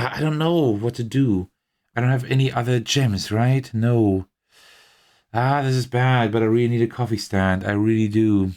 I don't know what to do. I don't have any other gems, right? No. This is bad, but I really need a coffee stand. I really do.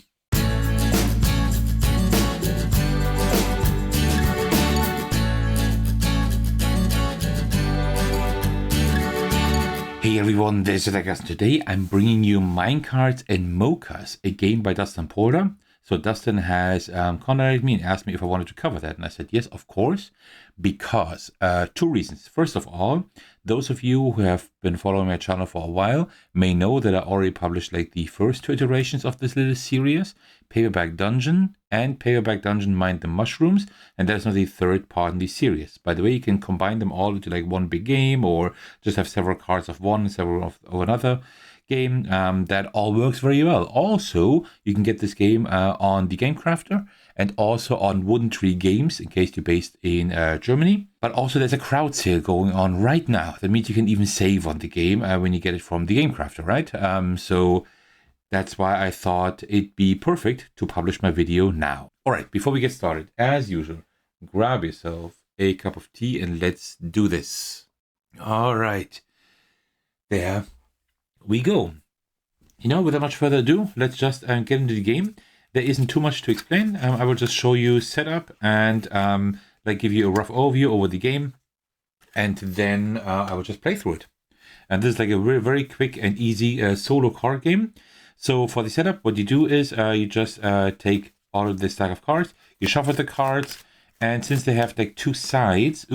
Hey everyone, this is Dustin. Today I'm bringing you Minecarts and Mochas, a game by Dustin Porta. So Dustin has contacted me and asked me if I wanted to cover that. And I said, yes, of course, because two reasons. First of all, those of you who have been following my channel for a while may know that I already published like the first two iterations of this little series, Paperback Dungeon and Paperback Dungeon Mind the Mushrooms. And there's now the third part in the series. By the way, you can combine them all into like one big game or just have several cards of one, several of another game. That all works very well. Also, you can get this game on the Game Crafter and also on Wooden Tree Games in case you're based in Germany. But also there's a crowd sale going on right now. That means you can even save on the game when you get it from the Game Crafter, right? So that's why I thought it'd be perfect to publish my video now. All right, before we get started, as usual, grab yourself a cup of tea and let's do this. All right, there we go. Without much further ado, let's just get into the game. There isn't too much to explain. I will just show you setup and give you a rough overview over the game, and then I will just play through it. And this is like a very, very quick and easy solo card game. So for the setup, what you do is you just take all of this stack of cards, you shuffle the cards, and since they have like two sides,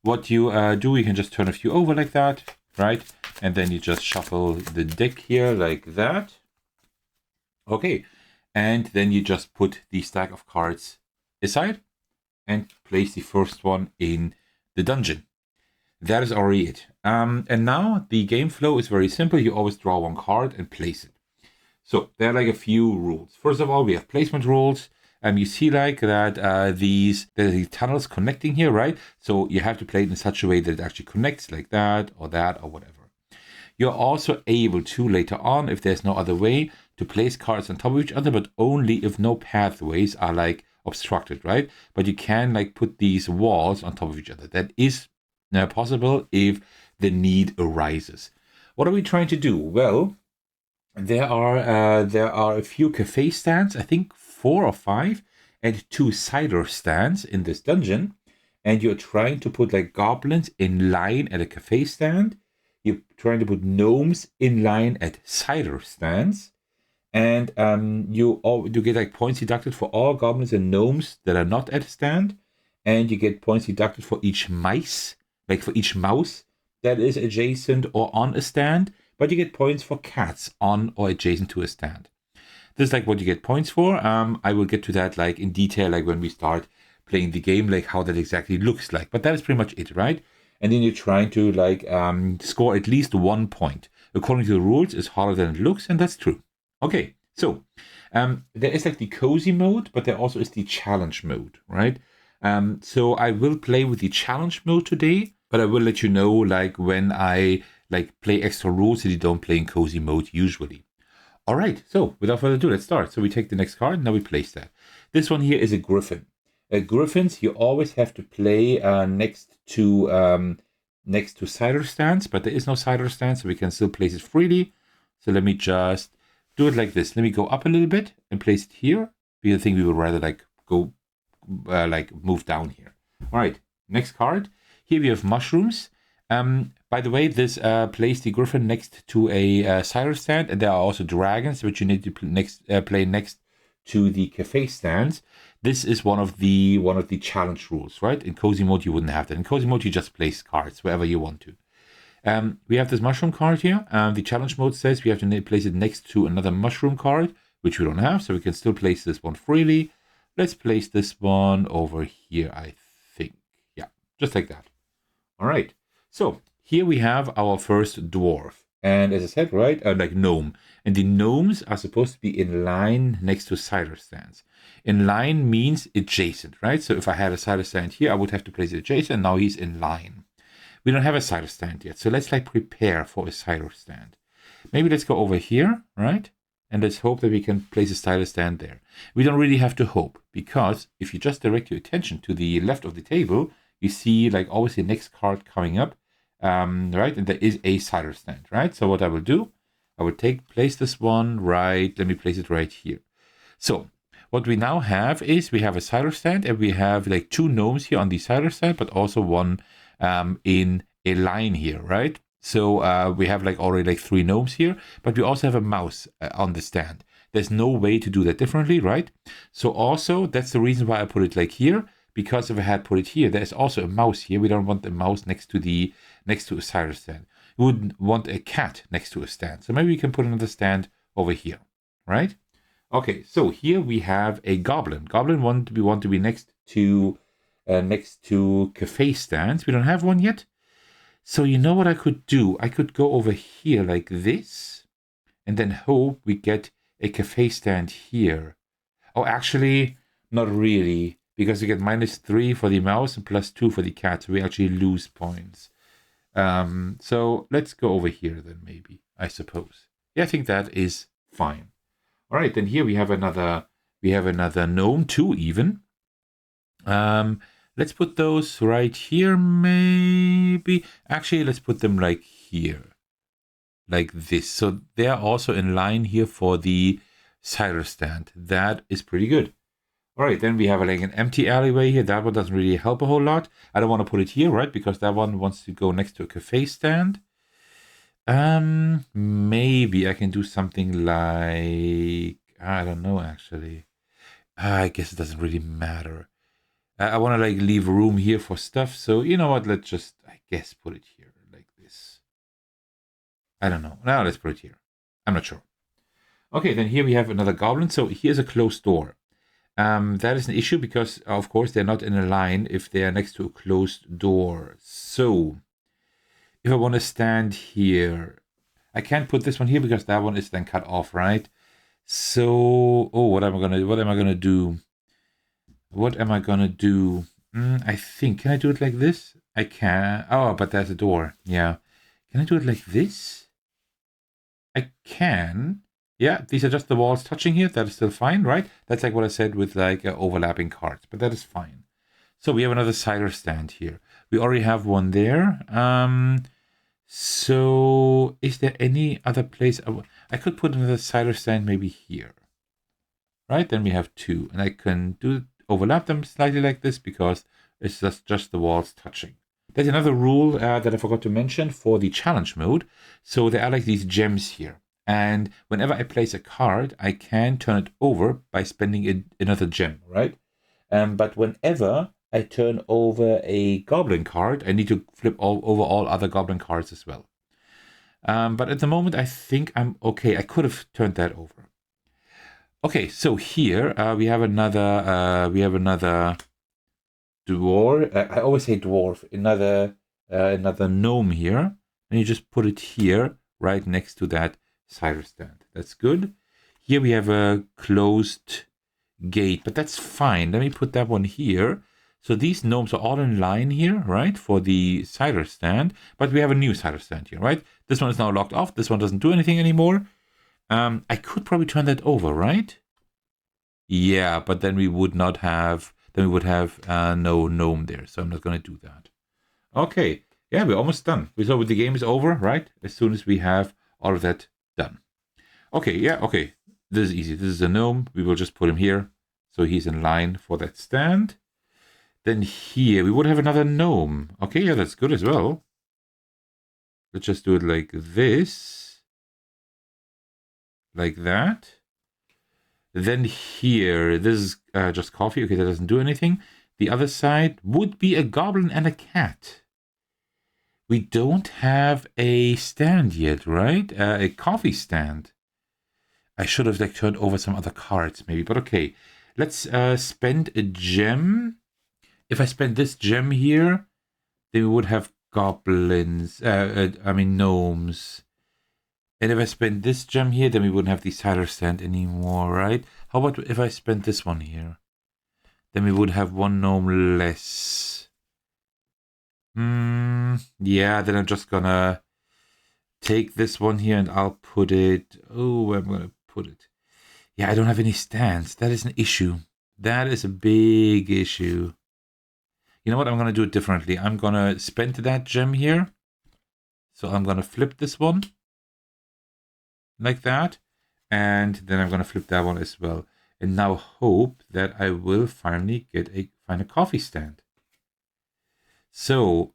what you do, you can just turn a few over like that, right? And then you just shuffle the deck here like that. Okay, and then you just put the stack of cards aside and place the first one in the dungeon. That is already it. And now the game flow is very simple. You always draw one card and place it. So there are like a few rules. First of all, we have placement rules. You see like that there's the tunnels connecting here, right? So you have to play it in such a way that it actually connects like that or whatever. You're also able to later on, if there's no other way, to place cards on top of each other, but only if no pathways are like obstructed, right? But you can like put these walls on top of each other. That is possible if the need arises. What are we trying to do? Well, there are a few cafe stands, I think 4 or 5, and 2 cider stands in this dungeon. And you're trying to put like goblins in line at a cafe stand. You're trying to put gnomes in line at cider stands. And you get like points deducted for all goblins and gnomes that are not at a stand. And you get points deducted for each mouse that is adjacent or on a stand. But you get points for cats on or adjacent to a stand. This is like what you get points for. I will get to that like in detail, like when we start playing the game, like how that exactly looks like. But that is pretty much it, right? And then you're trying to like score at least 1 point. According to the rules, it's harder than it looks, and that's true. Okay, so there is like the cozy mode, but there also is the challenge mode, right? So I will play with the challenge mode today, but I will let you know like when I like play extra rules that you don't play in cozy mode usually. All right, so without further ado, let's start. So we take the next card, now we place that. This one here is a griffin. Griffins you always have to play next to cider stands, but there is no cider stand, so we can still place it freely. So let me just do it like this. Let me go up a little bit and place it here, because I think we would rather like go move down here. All right, next card. Here we have mushrooms. By the way, this places the griffin next to a cider stand, and there are also dragons, which you need to play next to the cafe stands. This is one of the challenge rules, right? In cozy mode, you wouldn't have that. In cozy mode, you just place cards wherever you want to. We have this mushroom card here. The challenge mode says we have to place it next to another mushroom card, which we don't have, so we can still place this one freely. Let's place this one over here, I think. Yeah, just like that. All right. So here we have our first dwarf. And as I said, right, like gnome. And the gnomes are supposed to be in line next to cider stands. In line means adjacent, right? So if I had a cider stand here, I would have to place it adjacent. Now he's in line. We don't have a cider stand yet. So let's like prepare for a cider stand. Maybe let's go over here, right? And let's hope that we can place a cider stand there. We don't really have to hope, because if you just direct your attention to the left of the table, you see like always the next card coming up, right? And there is a cider stand, right? So what I will do, I will place this one right, let me place it right here. So what we now have is we have a cider stand, and we have like 2 gnomes here on the cider stand, but also one in a line here, right? So we have like already like 3 gnomes here, but we also have a mouse on the stand. There's no way to do that differently, right? So also that's the reason why I put it like here, because if I had put it here, there's also a mouse here. We don't want the mouse next to a cider stand. We would want a cat next to a stand. So maybe we can put another stand over here, right? Okay, so here we have a goblin. Goblin want to be next to cafe stands. We don't have one yet. So you know what I could do? I could go over here like this, and then hope we get a cafe stand here. Oh, actually, not really, because we get -3 for the mouse and +2 for the cat. So we actually lose points. So let's go over here then, maybe, I suppose. Yeah, I think that is fine. All right, then here we have another gnome, 2 even. Let's put those right here, maybe. Actually, let's put them like here, like this. So they're also in line here for the cider stand. That is pretty good. All right, then we have like an empty alleyway here. That one doesn't really help a whole lot. I don't want to put it here, right? Because that one wants to go next to a cafe stand. Maybe I can do something like, I don't know, actually. I guess it doesn't really matter. I want to like leave room here for stuff. So you know what? Let's just, I guess, put it here like this. I don't know. Now let's put it here. I'm not sure. Okay, then here we have another goblin. So here's a closed door. That is an issue because, of course, they're not in a line if they are next to a closed door. So if I want to stand here, I can't put this one here because that one is then cut off, right? So, oh, what am I gonna do? I think, can I do it like this? I can. Oh, but there's a door. Yeah. Can I do it like this? I can. Yeah, these are just the walls touching here. That is still fine, right? That's like what I said with like overlapping cards, but that is fine. So we have another cider stand here. We already have one there. So is there any other place? I could put another cider stand maybe here. Right, then we have 2. And I can overlap them slightly like this because it's just the walls touching. There's another rule that I forgot to mention for the challenge mode. So there are like these gems here. And whenever I place a card, I can turn it over by spending another gem, right? But whenever I turn over a goblin card, I need to flip over all other goblin cards as well. But at the moment, I think I'm okay. I could have turned that over. Okay, so here we have another dwarf. I always say dwarf. Another gnome here, and you just put it here, right next to that cider stand. That's good. Here we have a closed gate, but that's fine. Let me put that one here. So these gnomes are all in line here, right, for the cider stand. But we have a new cider stand here, right? This one is now locked off. This one doesn't do anything anymore. I could probably turn that over, right? Yeah, but then we would not have. Then we would have no gnome there. So I'm not going to do that. Okay. Yeah, we're almost done. So the game is over, right? As soon as we have all of that done. Okay. Yeah. Okay. This is easy. This is a gnome. We will just put him here, so he's in line for that stand. Then here we would have another gnome. Okay. Yeah, that's good as well. Let's just do it like this. Like that. Then here, this is just coffee. Okay, that doesn't do anything. The other side would be a goblin and a cat. We don't have a stand yet, right? A coffee stand. I should have like turned over some other cards maybe, but okay. Let's spend a gem. If I spend this gem here, then we would have goblins. Gnomes. And if I spend this gem here, then we wouldn't have the cider stand anymore, right? How about if I spend this one here? Then we would have one gnome less. Yeah, then I'm just gonna take this one here and I'll put it... Oh, where am I gonna put it? Yeah, I don't have any stands. That is an issue. That is a big issue. You know what? I'm going to do it differently. I'm going to spend that gem here. So I'm going to flip this one like that. And then I'm going to flip that one as well. And now hope that I will finally find a coffee stand. So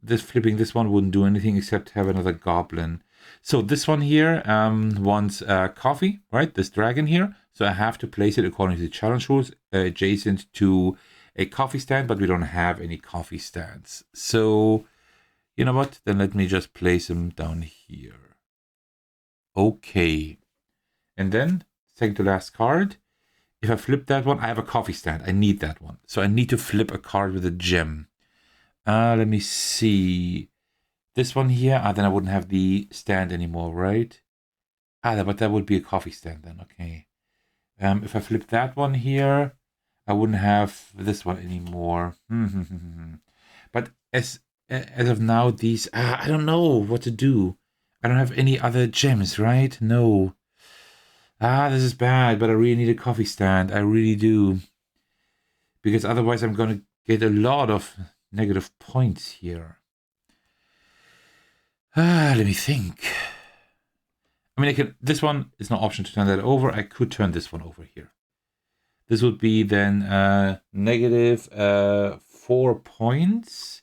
this flipping this one wouldn't do anything except have another goblin. So this one here wants coffee, right? This dragon here. So I have to place it according to the challenge rules adjacent to a coffee stand, but we don't have any coffee stands. So you know what? Then let me just place them down here. Okay. And then second to last card. If I flip that one, I have a coffee stand. I need that one. So I need to flip a card with a gem. Let me see. This one here, then I wouldn't have the stand anymore, right? But that would be a coffee stand then, okay. If I flip that one here, I wouldn't have this one anymore. But as of now, these, I don't know what to do. I don't have any other gems, right? No. This is bad, but I really need a coffee stand. I really do. Because otherwise I'm going to get a lot of negative points here. Let me think. I mean, this one is no option to turn that over. I could turn this one over here. This would be then negative 4 points.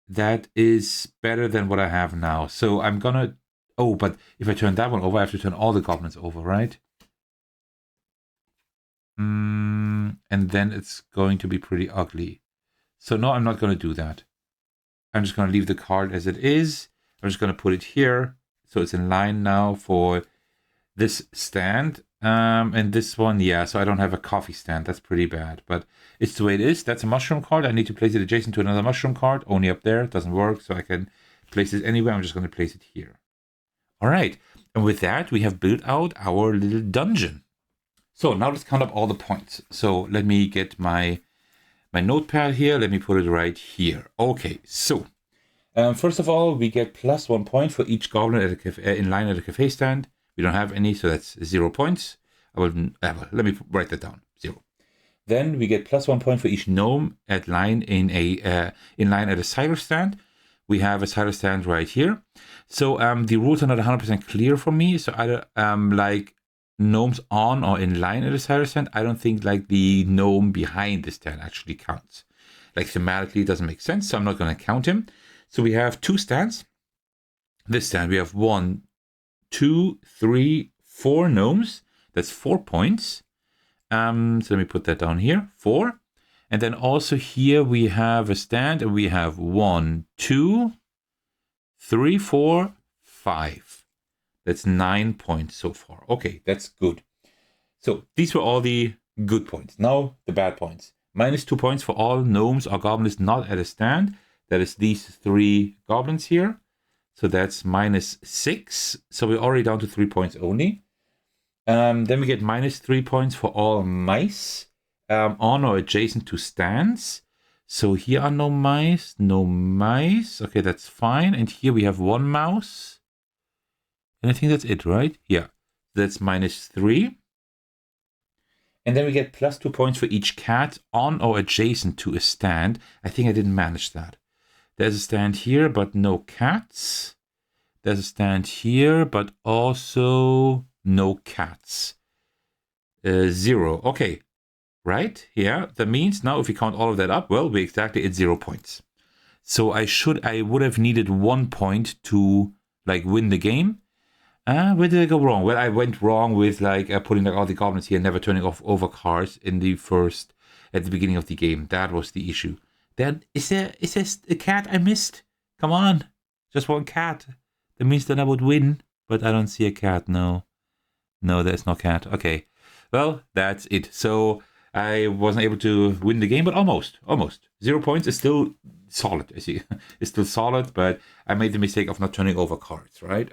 That is better than what I have now. So I'm gonna... Oh, but if I turn that one over, I have to turn all the goblins over, right? And then it's going to be pretty ugly. So no, I'm not going to do that. I'm just going to leave the card as it is. I'm just going to put it here. So it's in line now for this stand. And this one, yeah, so I don't have a coffee stand. That's pretty bad, but it's the way it is. That's a mushroom card. I need to place it adjacent to another mushroom card. Only up there. It doesn't work, so I can place it anywhere. I'm just going to place it here. All right. And with that, we have built out our little dungeon. So now let's count up all the points. So let me get my notepad here. Let me put it right here. Okay, so first of all, we get plus 1 point for each goblin at a cafe, in line at a cafe stand. We don't have any, so that's 0 points. Let me write that down. 0. Then we get plus 1 point for each gnome at line in line at a cider stand. We have a cider stand right here. So the rules are not 100% clear for me. So either like gnomes on or in line at a cider stand, I don't think like the gnome behind the stand actually counts. Like thematically, it doesn't make sense, so I'm not going to count him. So we have 2 stands. This stand, we have 1, 2, 3, 4 gnomes. That's 4 points. So let me put that down here. 4. And then also here we have a stand, and we have 1, 2, 3, 4, 5. That's 9 points so far. Okay, that's good. So these were all the good points. Now the bad points. Minus 2 points for all gnomes or goblins not at a stand. That is these 3 goblins here. So that's minus 6. So we're already down to 3 points only. Then we get minus 3 points for all mice on or adjacent to stands. So here are no mice, no mice. Okay, that's fine. And here we have 1 mouse. And I think that's it, right? Yeah, that's minus 3. And then we get plus 2 points for each cat on or adjacent to a stand. I think I didn't manage that. There's a stand here, but no cats. There's a stand here, but also no cats. 0. Okay, right? Yeah, that means now if we count all of that up, well, we're exactly at 0 points. So I would have needed 1 point to like win the game. Where did I go wrong? Well, I went wrong with like putting like all the goblins here, never turning off over cards at the beginning of the game. That was the issue. Then is there a cat I missed? Come on, just 1 cat. That means that I would win, but I don't see a cat. No, there's no cat. Okay, well that's it. So I wasn't able to win the game, but almost. 0 points is still solid. I see, it's still solid, but I made the mistake of not turning over cards, right?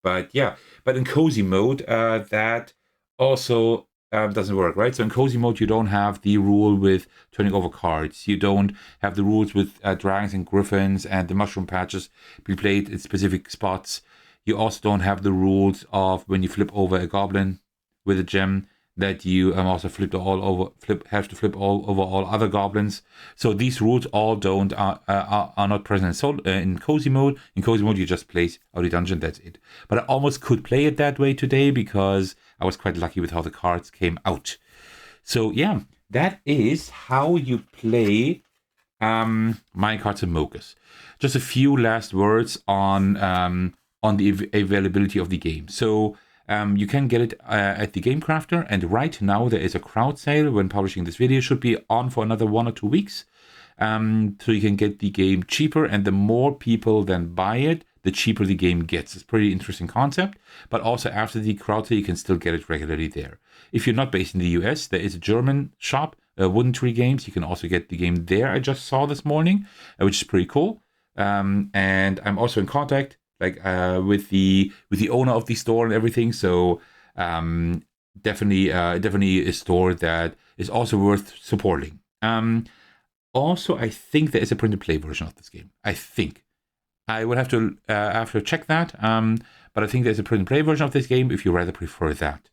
But yeah, but in cozy mode, that also doesn't work, right? So in cozy mode, you don't have the rule with turning over cards. You don't have the rules with dragons and griffins and the mushroom patches be played in specific spots. You also don't have the rules of when you flip over a goblin with a gem, that you also have to flip all over all other goblins. So these rules all are not present in cozy mode. In cozy mode, you just place out the dungeon. That's it. But I almost could play it that way today because I was quite lucky with how the cards came out. So yeah, that is how you play Minecarts and Mochas. Just a few last words on the availability of the game. So you can get it at the Game Crafter, and right now there is a crowd sale when publishing this video. It should be on for another 1 or 2 weeks. So you can get the game cheaper, and the more people then buy it, the cheaper the game gets. It's a pretty interesting concept, but also after the crowd sale, you can still get it regularly there. If you're not based in the US, there is a German shop, Wooden Tree Games. You can also get the game there. I just saw this morning, which is pretty cool. And I'm also in contact with the owner of the store and everything. So definitely a store that is also worth supporting. Also, I think there is a print and play version of this game. I think I would have to check that. But I think there's a print and play version of this game if you rather prefer that.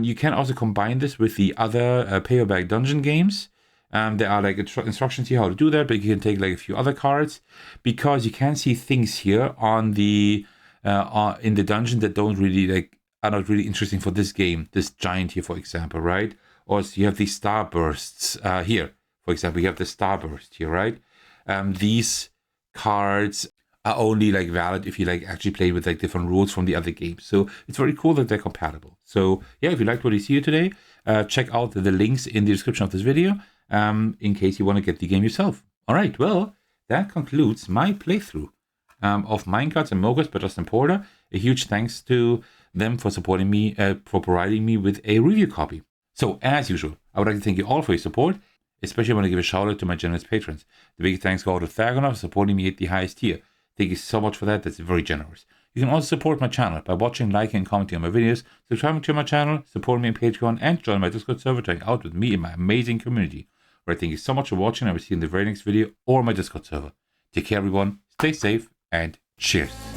You can also combine this with the other paperback dungeon games. There are instructions here how to do that, but you can take a few other cards because you can see things here on the in the dungeon that don't really are not really interesting for this game. This giant here, for example, right? Or so you have these starbursts here, for example. You have the starburst here, right? These cards are only valid if you actually play with different rules from the other games. So it's very cool that they're compatible. So yeah, if you liked what you see here today, check out the links in the description of this video in case you want to get the game yourself. All right, well, that concludes my playthrough of Minecarts and Mochas by Dustin Porta. A huge thanks to them for supporting me, for providing me with a review copy. So as usual, I would like to thank you all for your support. Especially I want to give a shout out to my generous patrons. The big thanks go out to Thagonov for supporting me at the highest tier. Thank you so much for that. That's very generous. You can also support my channel by watching, liking, and commenting on my videos, subscribing to my channel, supporting me on Patreon, and join my Discord server to hang out with me in my amazing community. Alright, thank you so much for watching. I will see you in the very next video or my Discord server. Take care, everyone. Stay safe and cheers.